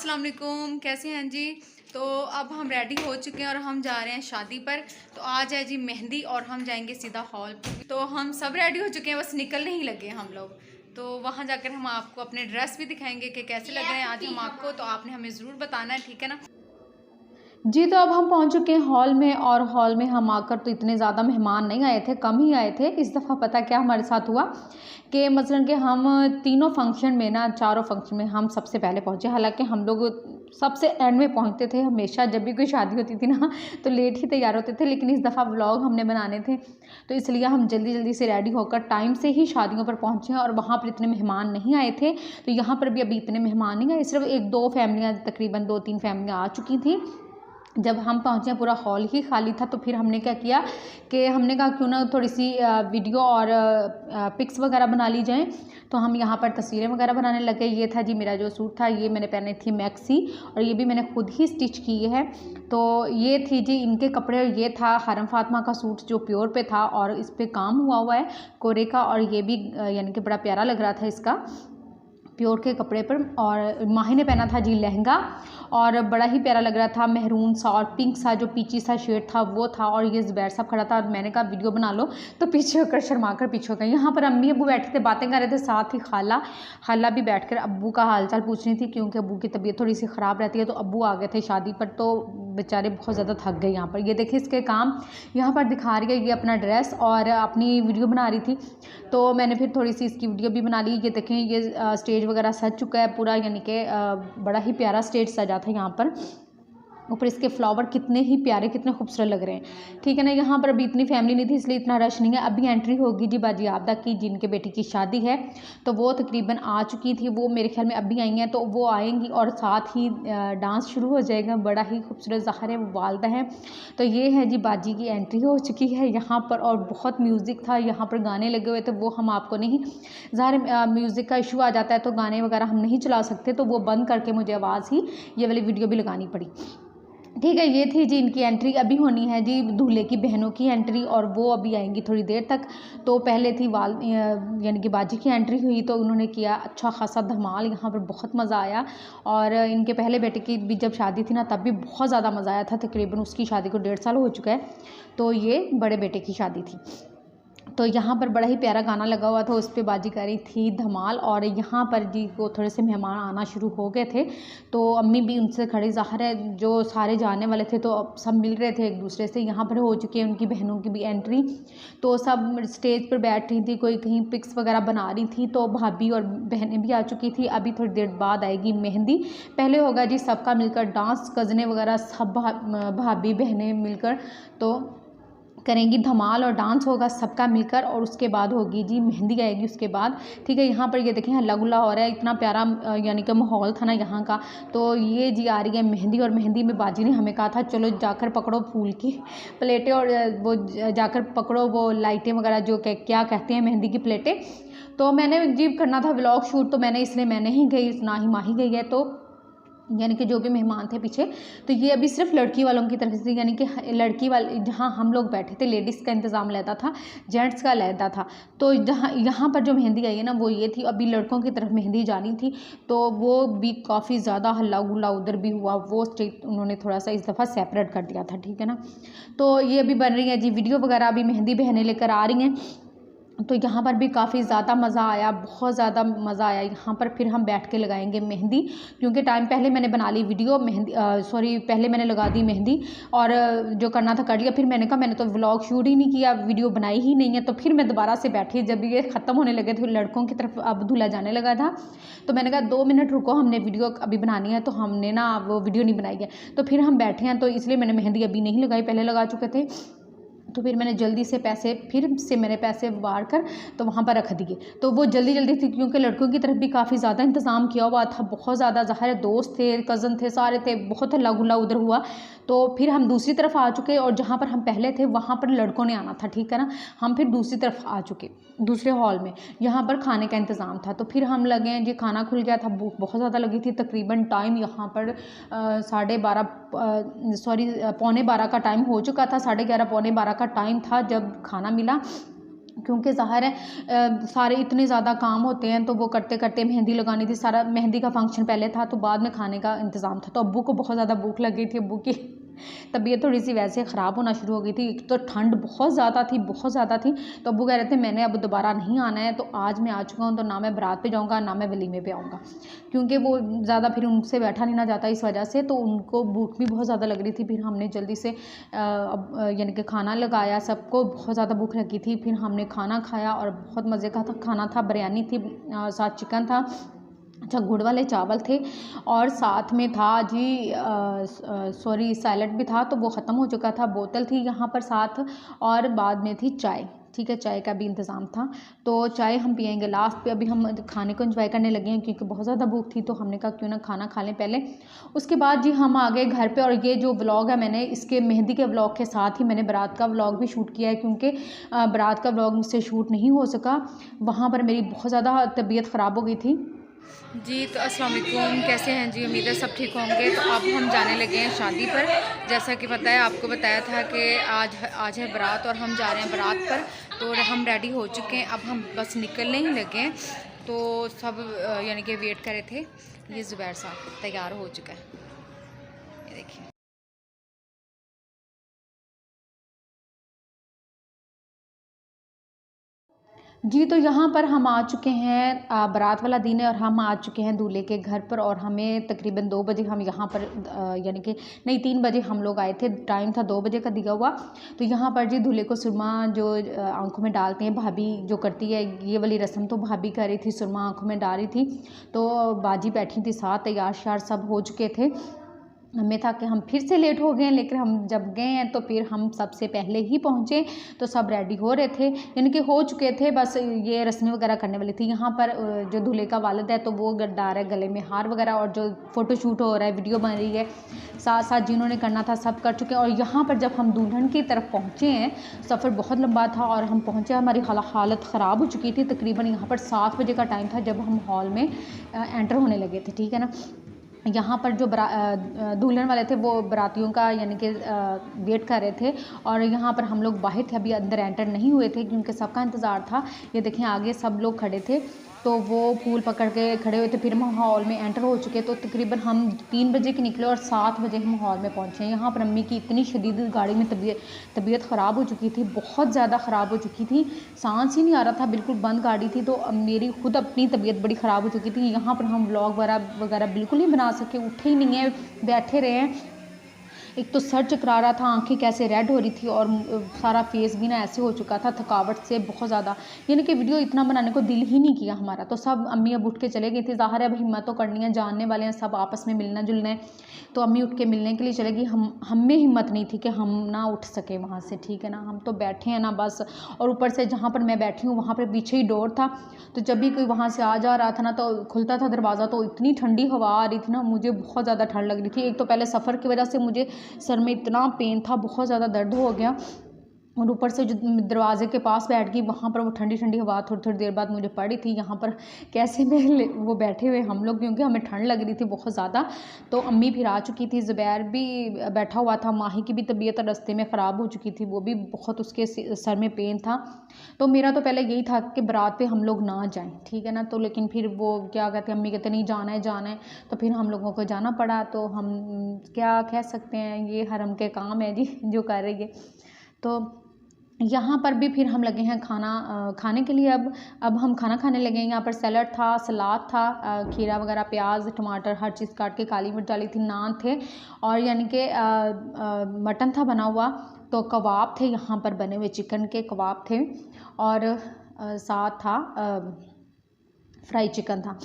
अस्सलाम वालेकुम, कैसे हैं जी। तो अब हम रेडी हो चुके हैं और हम जा रहे हैं शादी पर। तो आज है जी मेहंदी और हम जाएंगे सीधा हॉल पर। तो हम सब रेडी हो चुके हैं, बस निकलने ही लगे हम लोग। तो वहाँ जाकर हम आपको अपने ड्रेस भी दिखाएंगे कि कैसे लग रहे हैं आज हम आपको। तो आपने हमें ज़रूर बताना है, ठीक है ना। जी, तो अब हम पहुँच चुके हैं हॉल में और हॉल में हम आकर तो इतने ज़्यादा मेहमान नहीं आए थे, कम ही आए थे। इस दफ़ा पता क्या हमारे साथ हुआ कि मसलन कि हम तीनों फंक्शन में ना, चारों फंक्शन में हम सबसे पहले पहुँचे। हालाँकि हम लोग सबसे एंड में पहुँचते थे हमेशा, जब भी कोई शादी होती थी ना तो लेट ही तैयार होते थे। लेकिन इस दफ़ा व्लॉग हमने बनाने थे, तो इसलिए हम जल्दी-जल्दी से रेडी होकर टाइम से ही शादियों पर पहुँचे और वहाँ पर इतने मेहमान नहीं आए थे। तो यहाँ पर भी अभी इतने मेहमान नहीं आए, सिर्फ़ 1-2 फैमिलियाँ, तकरीबन 2-3 फैमिलियाँ आ चुकी थी। जब हम पहुँचे पूरा हॉल ही खाली था, तो फिर हमने क्या किया कि हमने कहा क्यों ना थोड़ी सी वीडियो और पिक्स वगैरह बना ली जाएँ। तो हम यहाँ पर तस्वीरें वगैरह बनाने लगे। ये था जी मेरा जो सूट था, ये मैंने पहनी थी मैक्सी और ये भी मैंने खुद ही स्टिच की है। तो ये थी जी इनके कपड़े। ये था हरम फातिमा का सूट जो प्योर पे था और इस पर काम हुआ है कोरे का, और ये भी यानी कि बड़ा प्यारा लग रहा था इसका प्योर के कपड़े पर। और माही ने पहना था जी लहंगा और बड़ा ही प्यारा लग रहा था, मेहरून सा और पिंक सा जो पीची सा शेड था वो था। और ये ज़ुबैर साहब खड़ा था और मैंने कहा वीडियो बना लो, तो पीछे होकर शर्मा कर पीछे हो गए। यहाँ पर अम्मी अब्बू बैठे थे, बातें कर रहे थे, साथ ही खाला भी बैठ कर अब्बू का हालचाल पूछ रही थी, क्योंकि अब्बू की तबीयत थोड़ी सी ख़राब रहती है। तो अब्बू आ गए थे शादी पर, तो बेचारे बहुत ज़्यादा थक गए। यहाँ पर ये देखिए इसके काम यहाँ पर दिखा रही है, ये अपना ड्रेस और अपनी वीडियो बना रही थी। तो मैंने फिर थोड़ी सी इसकी वीडियो भी बना ली। ये देखें ये स्टेज वगैरह सज चुका है पूरा, यानी कि बड़ा ही प्यारा स्टेज सजा था यहाँ पर। ऊपर इसके फ्लावर कितने ही प्यारे, कितने खूबसूरत लग रहे हैं, ठीक है ना। यहाँ पर अभी इतनी फैमिली नहीं थी, इसलिए इतना रश नहीं है। अभी एंट्री होगी जी बाजी आपदा की, जिनके बेटी की शादी है। तो वो तकरीबन आ चुकी थी, वो मेरे ख्याल में अभी आई हैं, तो वो आएंगी और साथ ही डांस शुरू हो जाएगा। बड़ा ही खूबसूरत ज़ाहिर है, वो वालदा है। तो ये है जी बाजी की एंट्री हो चुकी है यहाँ पर। और बहुत म्यूज़िक था यहाँ पर, गाने लगे हुए थे, वो हम आपको नहीं, ज़ाहिर म्यूज़िक का इशू आ जाता है तो गाने वगैरह हम नहीं चला सकते, तो वो बंद करके मुझे आवाज़ ही ये वाली वीडियो भी लगानी पड़ी, ठीक है। ये थी जी इनकी एंट्री। अभी होनी है जी दूल्हे की बहनों की एंट्री, और वो अभी आएंगी थोड़ी देर तक। तो पहले थी यानी कि बाजी की एंट्री हुई, तो उन्होंने किया अच्छा खासा धमाल, यहाँ पर बहुत मज़ा आया। और इनके पहले बेटे की भी जब शादी थी ना, तब भी बहुत ज़्यादा मज़ा आया था। तकरीबन उसकी शादी को 1.5 साल हो चुका है, तो ये बड़े बेटे की शादी थी। तो यहाँ पर बड़ा ही प्यारा गाना लगा हुआ था, उस पर बाजी कर रही थी धमाल। और यहाँ पर जी को थोड़े से मेहमान आना शुरू हो गए थे, तो अम्मी भी उनसे खड़ी, ज़ाहिर है जो सारे जाने वाले थे तो अब सब मिल रहे थे एक दूसरे से। यहाँ पर हो चुकी है उनकी बहनों की भी एंट्री, तो सब स्टेज पर बैठ रही थी, कोई कहीं पिक्स वगैरह बना रही थी। तो भाभी और बहनें भी आ चुकी थी। अभी थोड़ी देर बाद आएगी मेहंदी। पहले होगा जी सबका मिलकर डांस, कज़ने वगैरह सब भाभी बहनें मिलकर तो करेंगी धमाल, और डांस होगा सबका मिलकर। और उसके बाद होगी जी मेहंदी आएगी उसके बाद, ठीक है। यहाँ पर ये देखें हल्ला गुल्ला हो रहा है, इतना प्यारा यानी कि माहौल था ना यहाँ का। तो ये जी आ रही है मेहंदी, और मेहंदी में बाजी ने हमें कहा था चलो जाकर पकड़ो फूल की प्लेटें, और वो जाकर पकड़ो वो लाइटें वगैरह, जो क्या कहते हैं मेहंदी की प्लेटें। तो मैंने जी करना था व्लॉग शूट, तो मैंने इसलिए मैं नहीं गई, ना ही माही गई है। तो यानी कि जो भी मेहमान थे पीछे, तो ये अभी सिर्फ लड़की वालों की तरफ से, यानी कि लड़की वाले जहाँ हम लोग बैठे थे लेडीज़ का इंतज़ाम लेता था, जेंट्स का लेता था। तो जहाँ यहाँ पर जो मेहंदी आई है ना वो ये थी, अभी लड़कों की तरफ मेहंदी जानी थी, तो वो भी काफ़ी ज़्यादा हल्ला गुल्ला उधर भी हुआ। वो स्टेज उन्होंने थोड़ा सा इस दफ़ा सेपरेट कर दिया था, ठीक है ना। तो ये अभी बन रही है जी वीडियो वगैरह, अभी मेहंदी बहनें लेकर आ रही हैं। तो यहाँ पर भी काफ़ी ज़्यादा मज़ा आया, बहुत ज़्यादा मज़ा आया यहाँ पर। फिर हम बैठ के लगाएंगे मेहंदी, क्योंकि टाइम पहले मैंने बना ली वीडियो, मेहंदी पहले मैंने लगा दी मेहंदी, और जो करना था कर लिया। फिर मैंने कहा मैंने तो व्लॉग शूट ही नहीं किया, वीडियो बनाई ही नहीं है। तो फिर मैं दोबारा से बैठी, जब ये ख़त्म होने लगे थे लड़कों की तरफ, अब दूल्हा जाने लगा था, तो मैंने कहा 2 मिनट रुको, हमने वीडियो अभी बनानी है, तो हमने ना वो वीडियो नहीं बनाई है। तो फिर हम बैठे हैं, तो इसलिए मैंने मेहंदी अभी नहीं लगाई, पहले लगा चुके थे। तो फिर मैंने जल्दी से पैसे वार कर तो वहाँ पर रख दिए। तो वो जल्दी थी, क्योंकि लड़कों की तरफ भी काफ़ी ज़्यादा इंतज़ाम किया हुआ था, बहुत ज़्यादा, ज़ाहिर है दोस्त थे, कज़न थे, सारे थे, बहुत हल्ला गुल्ला उधर हुआ। तो फिर हम दूसरी तरफ आ चुके, और जहाँ पर हम पहले थे वहाँ पर लड़कों ने आना था, ठीक है ना। हम फिर दूसरी तरफ आ चुके, दूसरे हॉल में, यहाँ पर खाने का इंतज़ाम था। तो फिर हम लगे हैं जी, खाना खुल गया था, भूख बहुत ज़्यादा लगी थी। तकरीबन टाइम यहाँ पर 12:30 का टाइम हो चुका था, 11:30 पौने 12 का टाइम था जब खाना मिला। क्योंकि ज़ाहिर है सारे इतने ज़्यादा काम होते हैं, तो वो करते करते मेहंदी लगानी थी, सारा मेहंदी का फंक्शन पहले था, तो बाद में खाने का इंतज़ाम था। तो अब्बू को बहुत ज़्यादा भूख लग गई थी, अब्बू की तबीयत थोड़ी सी वैसे ख़राब होना शुरू हो गई थी। एक तो ठंड बहुत ज़्यादा थी, बहुत ज़्यादा थी। तो अब्बू कह रहे थे मैंने अब दोबारा नहीं आना है, तो आज मैं आ चुका हूँ, तो ना मैं बारात पे जाऊँगा ना मैं वलीमे पे आऊँगा, क्योंकि वो ज़्यादा फिर उनसे बैठा नहीं ना जाता इस वजह से। तो उनको भूख भी बहुत ज़्यादा लग रही थी। फिर हमने जल्दी से यानी कि खाना लगाया, सबको बहुत ज़्यादा भूख लगी थी। फिर हमने खाना खाया और बहुत मज़े का था खाना था, बिरयानी थी, साथ चिकन था, अच्छा गुड़ वाले चावल थे, और साथ में था जी सॉरी सैलड भी था, तो वो ख़त्म हो चुका था। बोतल थी यहाँ पर साथ, और बाद में थी चाय, ठीक है, चाय का भी इंतज़ाम था। तो चाय हम पियेंगे लास्ट पे। अभी हम खाने को एंजॉय करने लगे हैं, क्योंकि बहुत ज़्यादा भूख थी, तो हमने कहा क्यों ना खाना खा लें पहले। उसके बाद जी हम आ गए घर पे, और ये जो व्लॉग है मैंने इसके मेहंदी के व्लॉग के साथ ही मैंने बारात का व्लॉग भी शूट किया है, क्योंकि बारात का व्लॉग मुझसे शूट नहीं हो सका, वहाँ पर मेरी बहुत ज़्यादा तबीयत ख़राब हो गई थी। जी तो अस्सलाम वालेकुम, कैसे हैं जी? उम्मीद है सब ठीक होंगे। तो अब हम जाने लगे हैं शादी पर। जैसा कि पता है, आपको बताया था कि आज है बारात, और हम जा रहे हैं बारात पर। तो हम रेडी हो चुके हैं, अब हम बस निकलने ही लगे हैं। तो सब यानी कि वेट कर रहे थे। ये ज़ुबैर साहब तैयार हो चुका है, ये देखिए। जी, तो यहाँ पर हम आ चुके हैं, बारात वाला दिन है और हम आ चुके हैं दूल्हे के घर पर, और हमें तकरीबन 2 बजे हम यहाँ पर यानी कि नहीं 3 बजे हम लोग आए थे, टाइम था 2 बजे का दिया हुआ। तो यहाँ पर जी दूल्हे को सुरमा जो आँखों में डालते हैं, भाभी जो करती है ये वाली रस्म, तो भाभी कर रही थी, सुरमा आँखों में डाल रही थी। तो बाजी बैठी थी साथ, तैयार श्यार सब हो चुके थे। हमें था कि हम फिर से लेट हो गए हैं, लेकिन हम जब गए हैं तो फिर हम सबसे पहले ही पहुँचे, तो सब रेडी हो रहे थे, यानी कि हो चुके थे, बस ये रस्में वगैरह करने वाली थी। यहाँ पर जो दूल्हे का वालिद है तो वो डाल रहा है गले में हार वगैरह, और जो फ़ोटोशूट हो रहा है, वीडियो बन रही है, साथ साथ जिन्होंने करना था सब कर चुके हैं। और यहाँ पर जब हम दुल्हन की तरफ पहुँचे हैं, सफ़र बहुत लंबा था और हम पहुँचे, हमारी हालत ख़राब हो चुकी थी। तकरीबन यहाँ पर 7 बजे का टाइम था जब हम हॉल में एंटर होने लगे थे, ठीक है ना। यहाँ पर जो दुल्हन वाले थे वो बारातियों का यानी कि वेट कर रहे थे, और यहाँ पर हम लोग बाहर थे, अभी अंदर एंटर नहीं हुए थे, क्योंकि सबका इंतज़ार था। ये देखें आगे सब लोग खड़े थे, तो वो फूल पकड़ के खड़े हुए थे। फिर हम हॉल में एंटर हो चुके, तो तकरीबन हम 3 बजे के निकले और 7 बजे हम हॉल में पहुँचे। यहाँ पर अम्मी की इतनी शदीद गाड़ी में तबीयत ख़राब हो चुकी थी, बहुत ज़्यादा ख़राब हो चुकी थी, सांस ही नहीं आ रहा था, बिल्कुल बंद गाड़ी थी। तो मेरी खुद अपनी तबीयत बड़ी ख़राब हो चुकी थी। यहाँ पर हम व्लॉग वगैरह बिल्कुल नहीं बना सके, उठे ही नहीं है, बैठे रहे हैं। एक तो सर चकरा रहा था, आंखें कैसे रेड हो रही थी, और सारा फेस भी ना ऐसे हो चुका था थकावट से बहुत ज़्यादा, यानी कि वीडियो इतना बनाने को दिल ही नहीं किया हमारा। तो सब अम्मी अब उठ के चले गई थी, ज़ाहिर है अब हिम्मत तो करनी है, जानने वाले हैं सब, आपस में मिलना जुलना है। तो अम्मी उठ के मिलने के लिए चले गई, हम में हिम्मत नहीं थी कि हम ना उठ सके वहाँ से, ठीक है ना। हम तो बैठे हैं ना बस, और ऊपर से जहाँ पर मैं बैठी हूँ वहाँ पर पीछे ही डोर था, तो जब भी कोई वहाँ से आ जा रहा था ना, तो खुलता था दरवाज़ा, तो इतनी ठंडी हवा आ रही थी ना, मुझे बहुत ज़्यादा ठंड लग रही थी। एक तो पहले सफ़र की वजह से मुझे सर में इतना पेन था, बहुत ज़्यादा दर्द हो गया, और ऊपर से जो दरवाजे के पास बैठ गई, वहाँ पर वो ठंडी ठंडी हवा थोड़ी थोड़ी देर बाद मुझे पड़ी थी। यहाँ पर कैसे में वो बैठे हुए हम लोग, क्योंकि हमें ठंड लग रही थी बहुत ज़्यादा। तो अम्मी फिर आ चुकी थी, ज़ुबैर भी बैठा हुआ था, माही की भी तबीयत रास्ते में ख़राब हो चुकी थी, वो भी बहुत, उसके सर में पेन था। तो मेरा तो पहले यही था कि बारात पे हम लोग ना जाएं, ठीक है ना। तो लेकिन फिर वो क्या कहते हैं, अम्मी कहते नहीं जाना है जाना है, तो फिर हम लोगों को जाना पड़ा। तो हम क्या कह सकते हैं, ये हरम के काम है जी जो कर रही है। तो यहाँ पर भी फिर हम लगे हैं खाना खाने के लिए। अब हम खाना खाने लगे हैं। यहाँ पर सैलड था, सलाद था, खीरा वगैरह, प्याज टमाटर हर चीज़ काट के, काली मिर्च डाली थी, नान थे, और यानी कि मटन था बना हुआ, तो कबाब थे यहाँ पर बने हुए, चिकन के कबाब थे, और साथ था फ्राई चिकन था।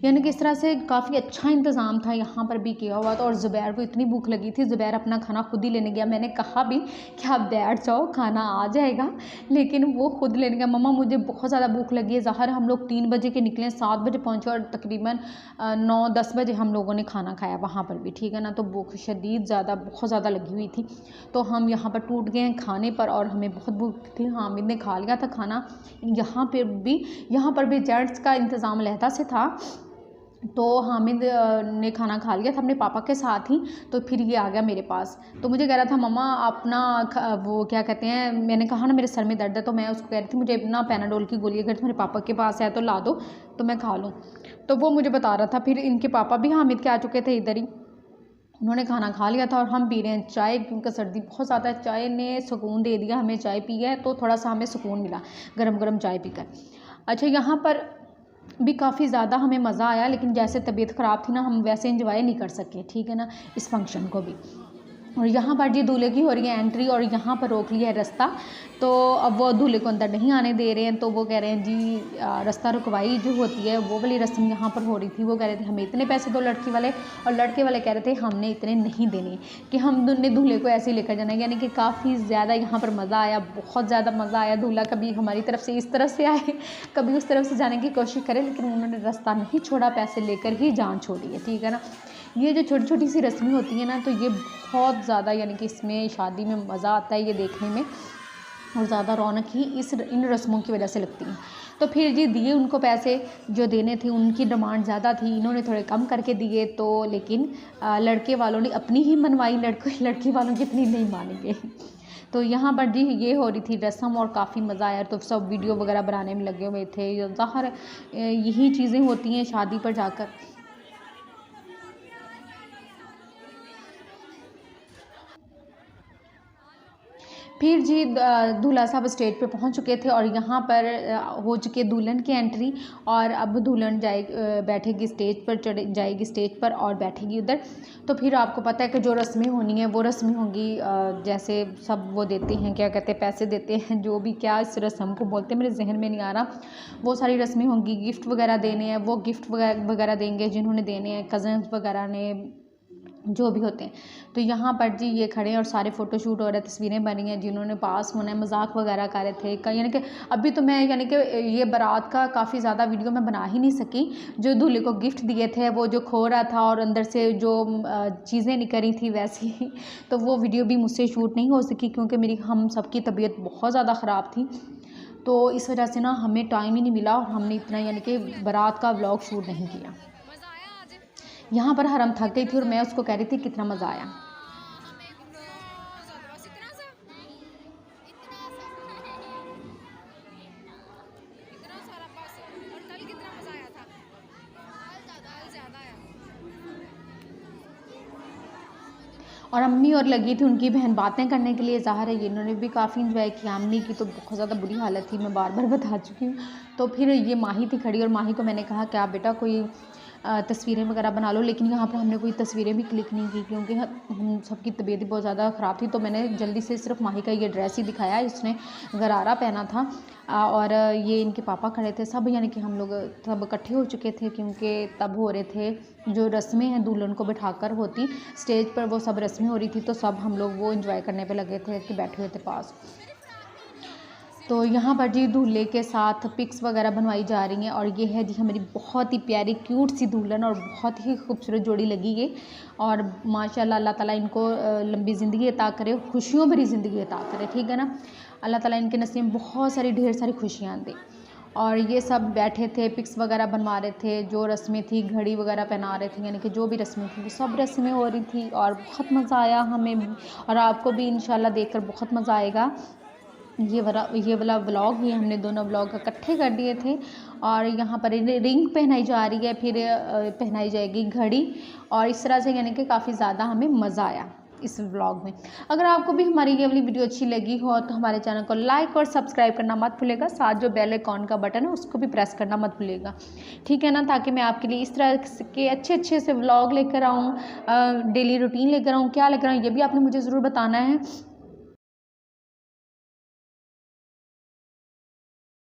यानी कि इस तरह से काफ़ी अच्छा इंतज़ाम था यहाँ पर भी किया हुआ था। और ज़ुबैर को इतनी भूख लगी थी, ज़ुबैर अपना खाना खुद ही लेने गया। मैंने कहा भी कि आप बैठ जाओ, खाना आ जाएगा, लेकिन वो खुद लेने गया। मम्मा मुझे बहुत ज़्यादा भूख लगी है। ज़ाहिर हम लोग 3 बजे के निकले, 7 बजे पहुँचे, और तकरीबन 9-10 बजे हम लोगों ने खाना खाया वहाँ पर भी, ठीक है ना। तो भूख शदीद ज़्यादा बहुत ज़्यादा लगी हुई थी। तो हम यहाँ पर टूट गए हैं खाने पर, और हमें बहुत भूख थी। हामिद ने खा लिया था खाना। यहाँ पर भी जेंट्स का इंतज़ाम लहदा से था, तो हामिद ने खाना खा लिया था अपने पापा के साथ ही। तो फिर ये आ गया मेरे पास, तो मुझे कह रहा था मम्मा अपना वो क्या कहते हैं, मैंने कहा ना मेरे सर में दर्द है, तो मैं उसको कह रही थी मुझे अपना पैनाडोल की गोली अगर तुम्हारे पापा के पास है तो ला दो तो मैं खा लूँ। तो वो मुझे बता रहा था। फिर इनके पापा भी हामिद के आ चुके थे इधर ही, उन्होंने खाना खा लिया था और हम पी रहे हैं चाय, क्योंकि सर्दी बहुत ज़्यादा है। चाय ने सुकून दे दिया हमें, चाय पी है तो थोड़ा सा हमें सुकून मिला गरम गरम चाय पीकर। अच्छा, यहाँ पर भी काफ़ी ज़्यादा हमें मज़ा आया, लेकिन जैसे तबीयत ख़राब थी ना, हम वैसे एंजॉय नहीं कर सके, ठीक है ना, इस फंक्शन को भी। और यहाँ पर जी दूल्हे की हो रही है एंट्री और यहाँ पर रोक लिया है रास्ता। तो अब वो दूल्हे को अंदर नहीं आने दे रहे हैं, तो वो कह रहे हैं जी रास्ता रुकवाई जो होती है वो वाली रस्म यहाँ पर हो रही थी। वो कह रहे थे हमें इतने पैसे दो लड़की वाले, और लड़के वाले कह रहे थे हमने इतने नहीं देने, कि हम ने दूल्हे को ऐसे ही लेकर जाना है। यानी कि काफ़ी ज़्यादा यहाँ पर मज़ा आया, बहुत ज़्यादा मज़ा आया। दूल्हा कभी हमारी तरफ से इस तरफ से आए, कभी उस तरफ से जाने की कोशिश करे, लेकिन उन्होंने रास्ता नहीं छोड़ा, पैसे लेकर ही जान छोड़ी है, ठीक है ना। ये जो छोटी छोटी सी रस्में होती हैं ना, तो ये बहुत ज़्यादा यानी कि इसमें शादी में मज़ा आता है ये देखने में, और ज़्यादा रौनक ही इन रस्मों की वजह से लगती है। तो फिर जी दिए उनको पैसे जो देने थे, उनकी डिमांड ज़्यादा थी, इन्होंने थोड़े कम करके दिए। तो लेकिन लड़के वालों ने अपनी ही मनवाई, लड़की वालों की इतनी नहीं मानेंगे। तो यहाँ पर जी ये हो रही थी रस्म और काफ़ी मज़ा आया। तो सब वीडियो वगैरह बनाने में लगे हुए थे। ज़ाहिर यही चीज़ें होती हैं शादी पर जाकर। फिर जी दूल्हा साहब स्टेज पे पहुंच चुके थे और यहाँ पर हो चुके दुल्हन की एंट्री, और अब दुल्हन बैठेगी स्टेज पर, चढ़ जाएगी स्टेज पर और बैठेगी उधर। तो फिर आपको पता है कि जो रस्में होनी है वो रस्में होंगी, जैसे सब वो देते हैं, क्या कहते हैं, पैसे देते हैं, जो भी क्या इस रस्म को बोलते हैं मेरे जहन में नहीं आ रहा। वो सारी रस्में होंगी, गिफ्ट वगैरह देने हैं, वो गिफ्ट वगैरह देंगे जिन्होंने देने हैं, कज़न्स वगैरह ने, जो भी होते हैं। तो यहाँ पर जी ये खड़े हैं और सारे फ़ोटोशूट हो रहे हैं, तस्वीरें बनी हैं, जिन्होंने पास होना है मजाक वगैरह कर रहे थे। यानी कि अभी तो मैं यानी कि ये बारात का काफ़ी ज़्यादा वीडियो मैं बना ही नहीं सकी। जो दूल्हे को गिफ्ट दिए थे वो जो खो रहा था और अंदर से जो चीज़ें निकली थी वैसी तो वो वीडियो भी मुझसे शूट नहीं हो सकी, क्योंकि हम सबकी तबीयत बहुत ज़्यादा ख़राब थी। तो इस वजह से ना हमें टाइम ही नहीं मिला और हमने इतना यानी कि बारात का व्लॉग शूट नहीं किया। यहाँ पर हरम थक गई थी और मैं उसको कह रही थी कितना मज़ा आया। और अम्मी और लगी थी उनकी बहन बातें करने के लिए। ज़ाहिर है ये इन्होंने भी काफ़ी इंजॉय किया। अम्मी की तो बहुत ज़्यादा बुरी हालत थी, मैं बार बार बता चुकी हूँ। तो फिर ये माही थी खड़ी और माही को मैंने कहा कि आप बेटा कोई तस्वीरें वगैरह बना लो, लेकिन यहाँ पर हमने कोई तस्वीरें भी क्लिक नहीं की क्योंकि हम सबकी तबीयत बहुत ज़्यादा ख़राब थी। तो मैंने जल्दी से सिर्फ माही का ये ड्रेस ही दिखाया, इसने गरारा पहना था और ये इनके पापा खड़े थे सब, यानी कि हम लोग सब इकट्ठे हो चुके थे क्योंकि तब हो रहे थे जो रस्में हैं दुल्हन को बिठाकर होती स्टेज पर, वो सब रस्में हो रही थी। तो सब हम लोग वो एंजॉय करने पे लगे थे कि बैठे हुए थे पास। तो यहाँ पर जी दूल्हे के साथ पिक्स वगैरह बनवाई जा रही हैं और ये है जी हमारी बहुत ही प्यारी क्यूट सी दुल्हन और बहुत ही खूबसूरत जोड़ी लगी ये। और माशाल्लाह अल्लाह ताला इनको लंबी ज़िंदगी अता करे, खुशियों भरी ज़िंदगी अता करे, ठीक है ना। अल्लाह ताला इनके नसीब में बहुत सारी ढेर सारी खुशियाँ दे। और ये सब बैठे थे पिक्स वगैरह बनवा रहे थे, जो रस्में थी घड़ी वगैरह पहना रहे थे, यानी कि जो भी रस्में थी वो सब रस्में हो रही थी और बहुत मज़ा आया हमें और आपको भी इंशाल्लाह देखकर बहुत मज़ा आएगा। ये वाला व्लॉग भी हमने दोनों व्लॉग इकट्ठे कर दिए थे। और यहाँ पर रिंग पहनाई जा रही है, फिर पहनाई जाएगी घड़ी, और इस तरह से यानी कि काफ़ी ज़्यादा हमें मज़ा आया इस व्लॉग में। अगर आपको भी हमारी ये वाली वीडियो अच्छी लगी हो तो हमारे चैनल को लाइक और सब्सक्राइब करना मत भूलिएगा, साथ जो बेल आइकॉन का बटन है उसको भी प्रेस करना मत भूलिएगा, ठीक है ना, ताकि मैं आपके लिए इस तरह के अच्छे से व्लॉग लेकर आऊँ, डेली रूटीन लेकर आऊँ, क्या लेकर आऊँ ये भी आपने मुझे ज़रूर बताना है।